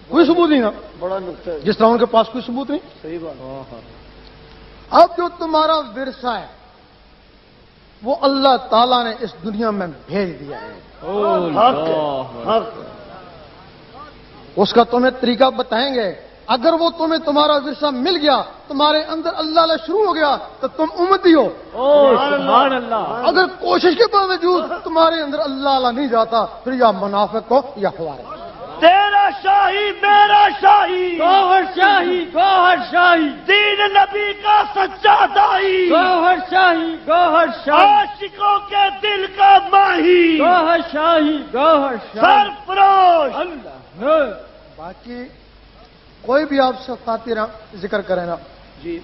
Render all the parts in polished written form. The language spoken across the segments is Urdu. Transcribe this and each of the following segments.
کوئی ثبوت نہیں نا، بڑا نقطہ ہے، جس طرح ان کے پاس کوئی ثبوت نہیں۔ صحیح بات۔ اب جو تمہارا ورثہ ہے وہ اللہ تعالیٰ نے اس دنیا میں بھیج دیا ہے، حق اس کا تمہیں طریقہ بتائیں گے۔ اگر وہ تمہارا ورثہ مل گیا، تمہارے اندر اللہ اللہ شروع ہو گیا تو تم امتی ہو۔ سبحان اللہ۔ اگر کوشش کے باوجود تمہارے اندر اللہ اللہ نہیں جاتا، پھر یا منافق ہو یا خوارج۔ تیرا شاہی میرا شاہی، گوہر شاہی گوہر شاہی، دین نبی کا سچا دائی، گوہر شاہی گوہر شاہی، عاشقوں کے دل کا ماہی، گوہر شاہی گوہر شاہی، سرفروش۔ اللہ۔ باقی کوئی بھی آپ سے خاطر ذکر کرے نا، جی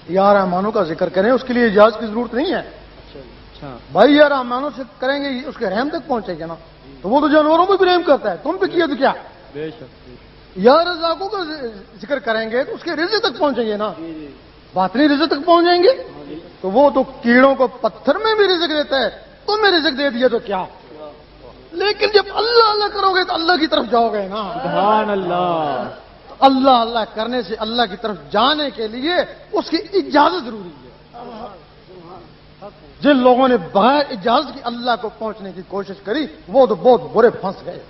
یا رحمانوں کا ذکر کریں، اس کے لیے اجازت کی ضرورت نہیں ہے۔ اچھا بھائی یا رحمانوں سے کریں گے اس کے رحم تک پہنچے گا نا، تو وہ تو جانوروں پہ بھی رحم کرتا ہے، تم پہ کیا تو کیا۔ بے شک۔ یا رزاقوں کا ذکر کریں گے تو اس کے رزق تک پہنچیں گے نا، جی جی باطنی رزق تک پہنچ جائیں گے۔ تو وہ تو کیڑوں کو پتھر میں بھی رزق دیتا ہے، تمہیں رزق دے دیا تو کیا۔ لیکن جب اللہ اللہ کرو گے تو اللہ کی طرف جاؤ گے نا۔ سبحان اللہ۔ اللہ اللہ کرنے سے اللہ کی طرف جانے کے لیے اس کی اجازت ضروری ہے۔ جن لوگوں نے بغیر اجازت کی اللہ کو پہنچنے کی کوشش کری وہ تو بہت برے پھنس گئے۔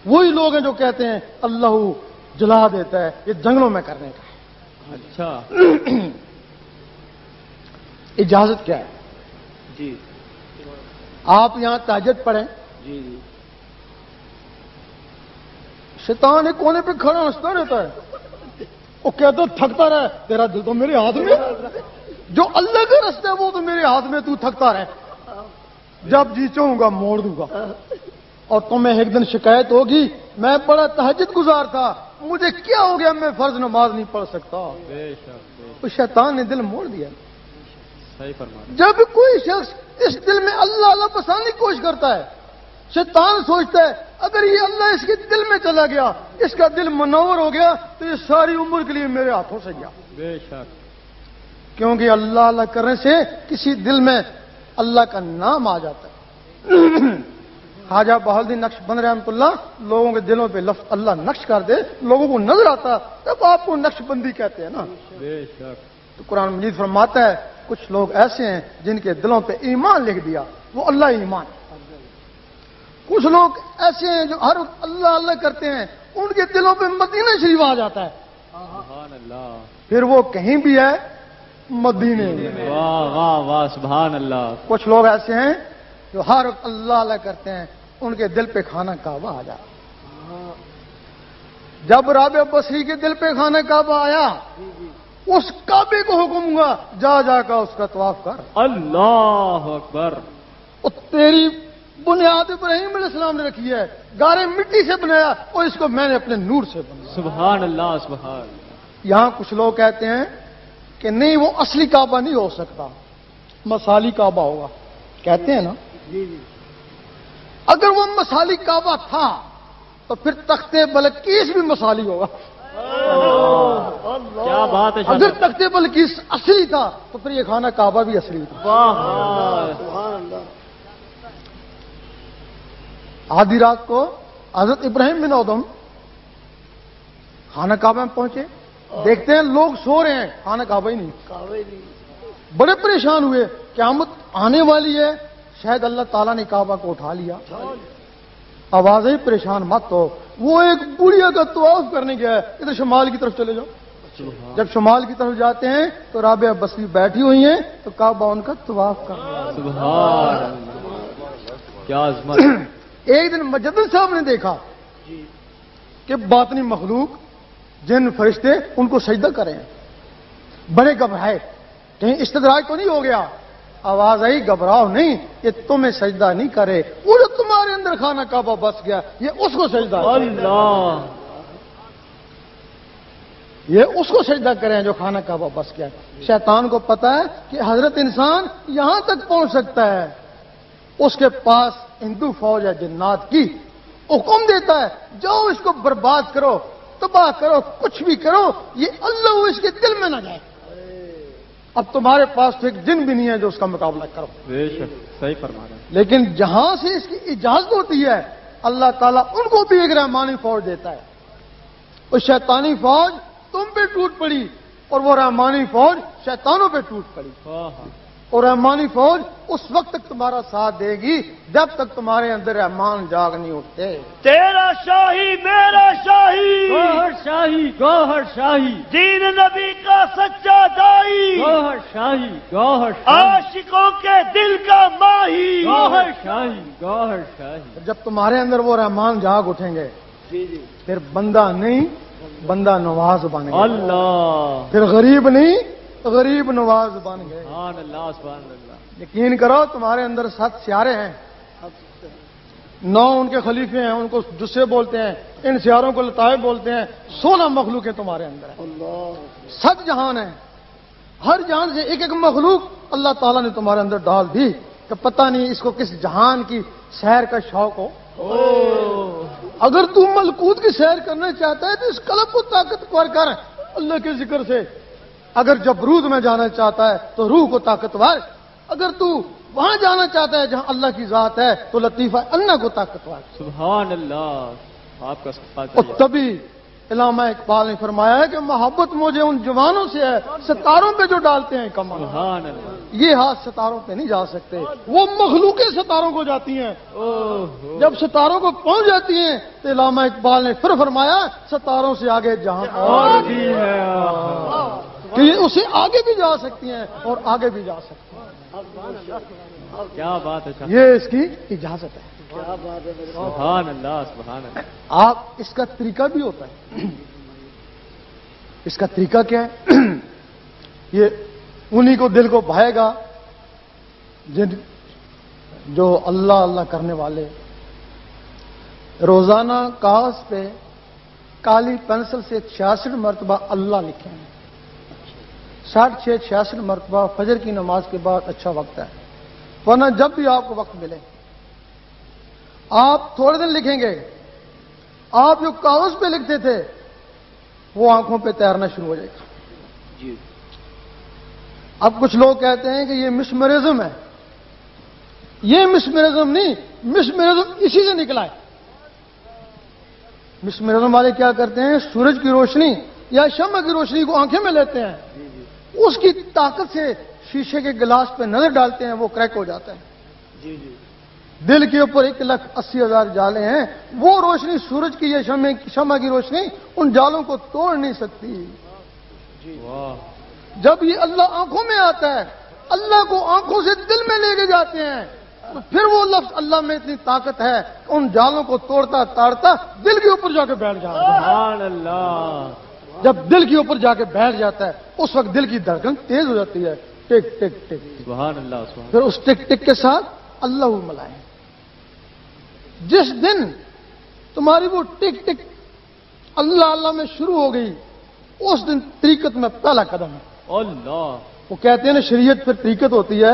وہی لوگ ہیں جو کہتے ہیں اللہ جلا دیتا ہے، یہ جنگلوں میں کرنے کا ہے۔ اچھا اجازت کیا ہے؟ جی آپ یہاں تہجد پڑھیں، جی جی شیطان ایک کونے پہ کھڑا ہنستا رہتا ہے، وہ کہتا تھکتا رہے، تیرا دل تو میرے ہاتھ میں، جو اللہ کا رستہ ہے وہ تو میرے ہاتھ میں، تو تھکتا رہے، جب جی چاہوں گا موڑ دوں گا۔ اور تمہیں ایک دن شکایت ہوگی میں بڑا تہجد گزار تھا، مجھے کیا ہو گیا، میں فرض نماز نہیں پڑھ سکتا۔ بے شک بے تو شیطان نے دل موڑ دیا۔ شک۔ صحیح فرما رہے ہیں۔ جب کوئی شخص اس دل میں اللہ اللہ پسند کی کوشش کرتا ہے، شیطان سوچتا ہے اگر یہ اللہ اس کے دل میں چلا گیا، اس کا دل منور ہو گیا تو یہ ساری عمر کے لیے میرے ہاتھوں سے گیا۔ بے شک۔ کیونکہ اللہ اللہ کرنے سے کسی دل میں اللہ کا نام آ جاتا ہے۔ خواجہ بہاؤالدین نقش بند رحمۃ اللہ لوگوں کے دلوں پہ لفظ اللہ نقش کر دے، لوگوں کو نظر آتا، تب آپ کو نقش بندی کہتے ہیں نا۔ بے شک۔ تو قرآن مجید فرماتا ہے کچھ لوگ ایسے ہیں جن کے دلوں پہ ایمان لکھ دیا، وہ اللہ ایمان۔ کچھ لوگ ایسے ہیں جو ہر وقت اللہ اللہ کرتے ہیں، ان کے دلوں پہ مدینہ شریف آ جاتا ہے، سبحان اللہ۔ پھر وہ کہیں بھی ہے مدینے میں۔ واہ واہ واہ سبحان اللہ۔ کچھ لوگ ایسے ہیں جو ہر وقت اللہ اللہ کرتے ہیں، ان کے دل پہ کھانا کعبہ آ جاتا ہے۔ جب رابعہ بصری کے دل پہ کھانا کعبہ آیا، اس کعبے کو حکم ہوا جا جا کر اس کا طواف کر، اللہ اکبر۔ اور تیری بنیاد ابراہیم علیہ السلام نے رکھی ہے، گارے مٹی سے بنایا اور اس کو میں نے اپنے نور سے بنایا۔ سبحان اللہ سبحان اللہ۔ یہاں کچھ لوگ کہتے ہیں کہ نہیں وہ اصلی کعبہ نہیں ہو سکتا، مثالی کعبہ ہوگا، کہتے ہیں نا۔ جی جی اگر وہ مثالی کعبہ تھا تو پھر تخت بلقیس بھی مثالی ہوگا۔ کیا بات ہے اگر تخت بلقیس اصلی تھا تو پھر یہ خانہ کعبہ بھی اصلی تھا۔ واہ سبحان اللہ۔ آدھی رات کو حضرت ابراہیم بن ادم خانہ کعبہ میں پہنچے، دیکھتے ہیں لوگ سو رہے ہیں، خانہ کعبہ ہی نہیں۔ کعبے نہیں۔ بڑے پریشان ہوئے، قیامت آنے والی ہے، شاید اللہ تعالیٰ نے کعبہ کو اٹھا لیا۔ آوازیں ہی پریشان مت ہو، وہ ایک بڑھیا کا طواف کرنے گیا ہے، ادھر شمال کی طرف چلے جاؤ۔ جب شمال کی طرف جاتے ہیں تو رابعہ بصری بیٹھی ہوئی ہیں، تو کعبہ ان کا طواف کر رہا ہے۔ سبحان اللہ۔ کیا عظمت۔ ایک دن مجدد صاحب نے دیکھا کہ باطنی مخلوق جن فرشتے ان کو سجدہ کریں، بڑے گھبرائے کہیں استدراج تو نہیں ہو گیا۔ آواز آئی گھبراؤ نہیں، یہ تمہیں سجدہ نہیں کرے، وہ جو تمہارے اندر خانہ کعبہ بس گیا یہ اس کو سجدہ ہے، اللہ یہ اس کو سجدہ کریں جو خانہ کعبہ بس گیا۔ شیطان کو پتا ہے کہ حضرت انسان یہاں تک پہنچ سکتا ہے، اس کے پاس ہندو فوج ہے جنات کی، حکم دیتا ہے جاؤ اس کو برباد کرو، تباہ کرو، کچھ بھی کرو، یہ اللہ وہ اس کے دل میں نہ جائے۔ اب تمہارے پاس تو ایک جن بھی نہیں ہے جو اس کا مقابلہ کرو۔ بے شک صحیح فرما رہے ہیں۔ لیکن جہاں سے اس کی اجازت ہوتی ہے اللہ تعالیٰ ان کو بھی ایک رحمانی فوج دیتا ہے. وہ شیطانی فوج تم پہ ٹوٹ پڑی اور وہ رحمانی فوج شیطانوں پہ ٹوٹ پڑی. اور رحمانی فوج اس وقت تک تمہارا ساتھ دے گی جب تک تمہارے اندر رحمان جاگ نہیں اٹھتے. تیرا شاہی میرا شاہی، گوہر شاہی گوہر شاہی، دین نبی کا سچا دائی، گوہر شاہی گوہر شاہی، عاشقوں کے دل کا ماہی. گوہر شاہی گوہر شاہی. جب تمہارے اندر وہ رحمان جاگ اٹھیں گے جی جی پھر بندہ نہیں بندہ نواز بن گئے. اللہ، پھر غریب نہیں غریب نواز بن گئے. سبحان اللہ سبحان اللہ. یقین کرو تمہارے اندر 7 سیارے ہیں، 9 ان کے خلیفے ہیں، ان کو جسے بولتے ہیں، ان سیاروں کو لطائف بولتے ہیں. 16 مخلوق ہیں تمہارے اندر. اللہ 7 جہان ہیں، ہر جہان سے ایک ایک مخلوق اللہ تعالیٰ نے تمہارے اندر ڈال دی کہ پتہ نہیں اس کو کس جہان کی سیر کا شوق ہو. اگر تم ملکوت کی سیر کرنا چاہتا ہے تو اس قلب کو طاقتور کر اللہ کے ذکر سے. اگر جبروت میں جانا چاہتا ہے تو روح کو طاقتور. اگر تو وہاں جانا چاہتا ہے جہاں اللہ کی ذات ہے تو لطیفہ اللہ کو طاقتور. سبحان اللہ، آپ کا صفات اور تبھی علامہ اقبال نے فرمایا ہے کہ محبت مجھے ان جوانوں سے ہے ستاروں پہ جو ڈالتے ہیں کمر. سبحان اللہ. یہ ہاتھ ستاروں پہ نہیں جا سکتے، وہ مخلوقیں ستاروں کو جاتی ہیں. اوہ، جب ستاروں کو پہنچ جاتی ہیں تو علامہ اقبال نے پھر فرمایا ستاروں سے آگے جہاں اور بھی ہے. کہ یہ اسے آگے بھی جا سکتی ہیں اور آگے بھی جا سکتی ہیں. کیا بات ہے صاحب. یہ اس کی اجازت ہے. کیا بات ہے میرے بھائی. سبحان اللہ سبحان اللہ. آپ اس کا طریقہ بھی ہوتا ہے. اس کا طریقہ کیا ہے؟ یہ انہی کو دل کو بھائے گا جو اللہ اللہ کرنے والے روزانہ کاغذ پہ کالی پینسل سے 66 مرتبہ اللہ لکھیں گے. 66 مرتبہ فجر کی نماز کے بعد اچھا وقت ہے، ورنہ جب بھی آپ کو وقت ملے آپ تھوڑے دن لکھیں گے. آپ جو کاغذ پہ لکھتے تھے وہ آنکھوں پہ تیرنا شروع ہو جائے گا. جی اب کچھ لوگ کہتے ہیں کہ یہ مسمرزم ہے. یہ مسمرزم نہیں، مسمرزم اسی سے نکلا ہے. مسمرزم والے کیا کرتے ہیں؟ سورج کی روشنی یا شمع کی روشنی کو آنکھیں میں لیتے ہیں، اس کی طاقت سے شیشے کے گلاس پہ نظر ڈالتے ہیں، وہ کریک ہو جاتا ہے. جی جی دل کے اوپر 1,80,000 جالے ہیں، وہ روشنی سورج کی یا شمع کی روشنی ان جالوں کو توڑ نہیں سکتی. واہ، جب یہ اللہ آنکھوں میں آتا ہے، اللہ کو آنکھوں سے دل میں لے کے جاتے ہیں، تو پھر وہ لفظ اللہ میں اتنی طاقت ہے ان جالوں کو توڑتا تاڑتا دل کے اوپر جا کے بیٹھ جاتا ہے. سبحان اللہ. جب دل کے اوپر جا کے بیٹھ جاتا ہے اس وقت دل کی دھڑکن تیز ہو جاتی ہے. ٹک ٹک ٹک. سبحان اللہ سبحان پھر اس ٹک ٹک کے ساتھ اللہ ملائیں. جس دن تمہاری وہ ٹک ٹک اللہ اللہ میں شروع ہو گئی اس دن طریقت میں پہلا قدم ہے. اللہ. وہ کہتے ہیں نا شریعت پھر طریقت ہوتی ہے.